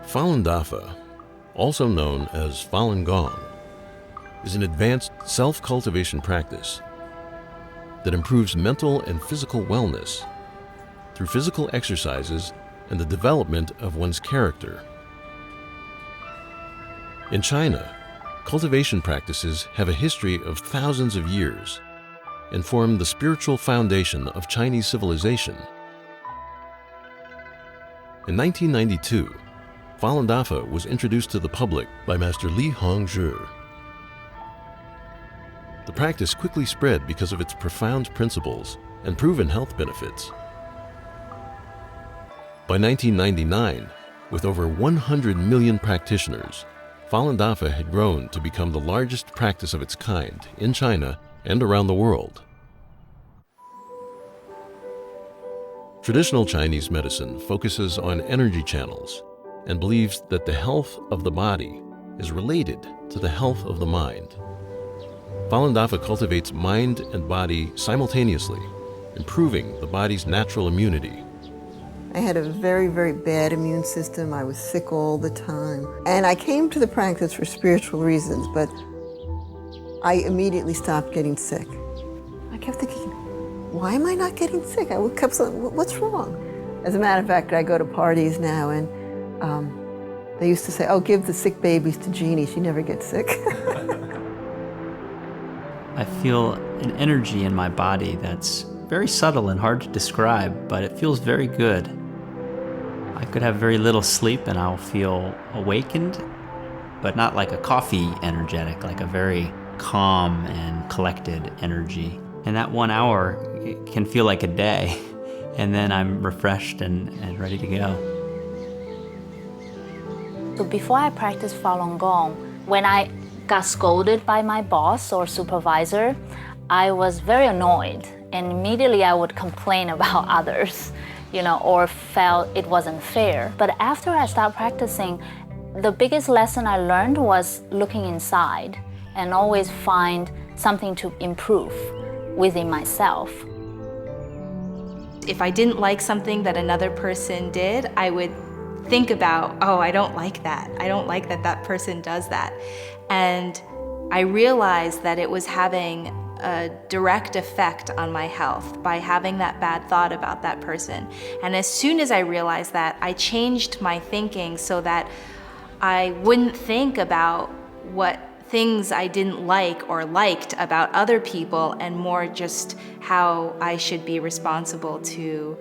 Falun Dafa, also known as Falun Gong, is an advanced self-cultivation practice that improves mental and physical wellness through physical exercises and the development of one's character. In China, cultivation practices have a history of thousands of years and form the spiritual foundation of Chinese civilization. In 1992, Falun Dafa was introduced to the public by Master Li Hongzhi. The practice quickly spread because of its profound principles and proven health benefits. By 1999, with over 100 million practitioners, Falun Dafa had grown to become the largest practice of its kind in China and around the world. Traditional Chinese medicine focuses on energy channels and believes that the health of the body is related to the health of the mind. Falun Dafa cultivates mind and body simultaneously, improving the body's natural immunity. I had a very, very bad immune system. I was sick all the time. And I came to the practice for spiritual reasons, but I immediately stopped getting sick. I kept thinking, why am I not getting sick? I kept saying, what's wrong? As a matter of fact, I go to parties now and they used to say, oh, give the sick babies to Jeannie, she never gets sick. I feel an energy in my body that's very subtle and hard to describe, but it feels very good. I could have very little sleep and I'll feel awakened, but not like a coffee energetic, like a very calm and collected energy. And that 1 hour it can feel like a day, and then I'm refreshed and ready to go. So before I practiced Falun Gong, when I got scolded by my boss or supervisor, I was very annoyed, and immediately I would complain about others, or felt it wasn't fair. But after I started practicing, the biggest lesson I learned was looking inside and always find something to improve within myself. If I didn't like something that another person did, I would think about, oh, I don't like that. I don't like that that person does that. And I realized that it was having a direct effect on my health by having that bad thought about that person. And as soon as I realized that, I changed my thinking so that I wouldn't think about what things I didn't like or liked about other people, and more just how I should be responsible to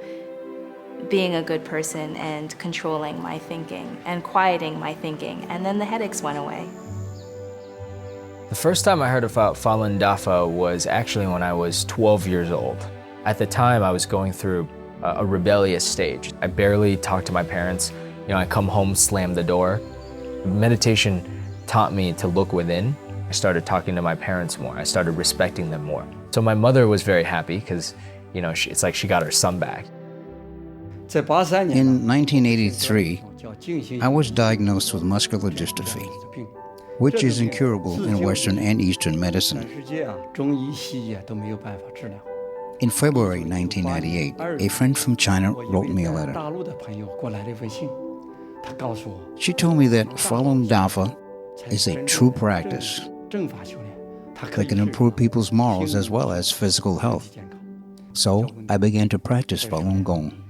being a good person and controlling my thinking and quieting my thinking. And then the headaches went away. The first time I heard about Falun Dafa was actually when I was 12 years old. At the time, I was going through a rebellious stage. I barely talked to my parents. I come home, slam the door. Meditation taught me to look within. I started talking to my parents more. I started respecting them more. So my mother was very happy because, it's like she got her son back. In 1983, I was diagnosed with muscular dystrophy, which is incurable in Western and Eastern medicine. In February 1998, a friend from China wrote me a letter. She told me that Falun Dafa is a true practice that can improve people's morals as well as physical health. So I began to practice Falun Gong.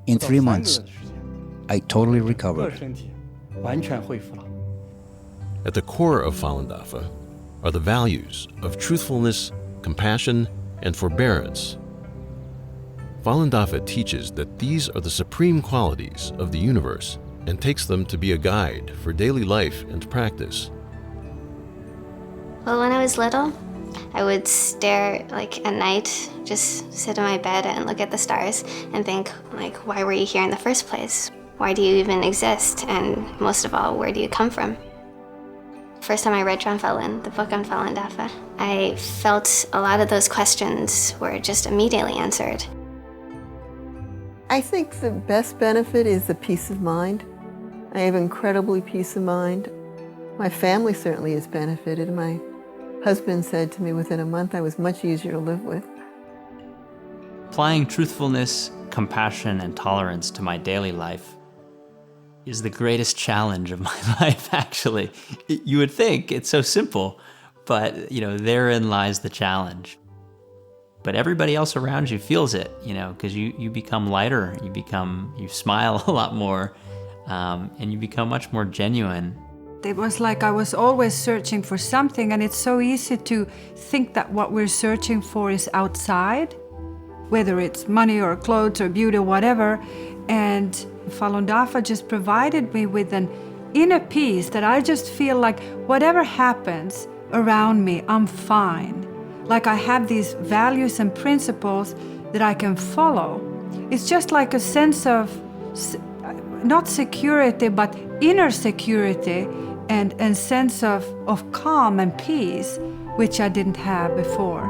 In 3 months, I totally recovered. At the core of Falun Dafa are the values of truthfulness, compassion, and forbearance. Falun Dafa teaches that these are the supreme qualities of the universe and takes them to be a guide for daily life and practice. Well, when I was little, I would stare at night, just sit in my bed and look at the stars and think, why were you here in the first place? Why do you even exist? And most of all, where do you come from? First time I read Falun, the book on Falun Dafa, I felt a lot of those questions were just immediately answered. I think the best benefit is the peace of mind. I have incredibly peace of mind. My family certainly has benefited. My husband said to me within a month I was much easier to live with. Applying truthfulness, compassion, and tolerance to my daily life is the greatest challenge of my life, actually. You would think it's so simple, but, therein lies the challenge. But everybody else around you feels it, because you become lighter, you smile a lot more, and you become much more genuine. It was like I was always searching for something, and it's so easy to think that what we're searching for is outside, whether it's money or clothes or beauty or whatever. And Falun Dafa just provided me with an inner peace that I just feel like whatever happens around me, I'm fine. Like I have these values and principles that I can follow. It's just like a sense of, not security, but inner security and sense of calm and peace, which I didn't have before.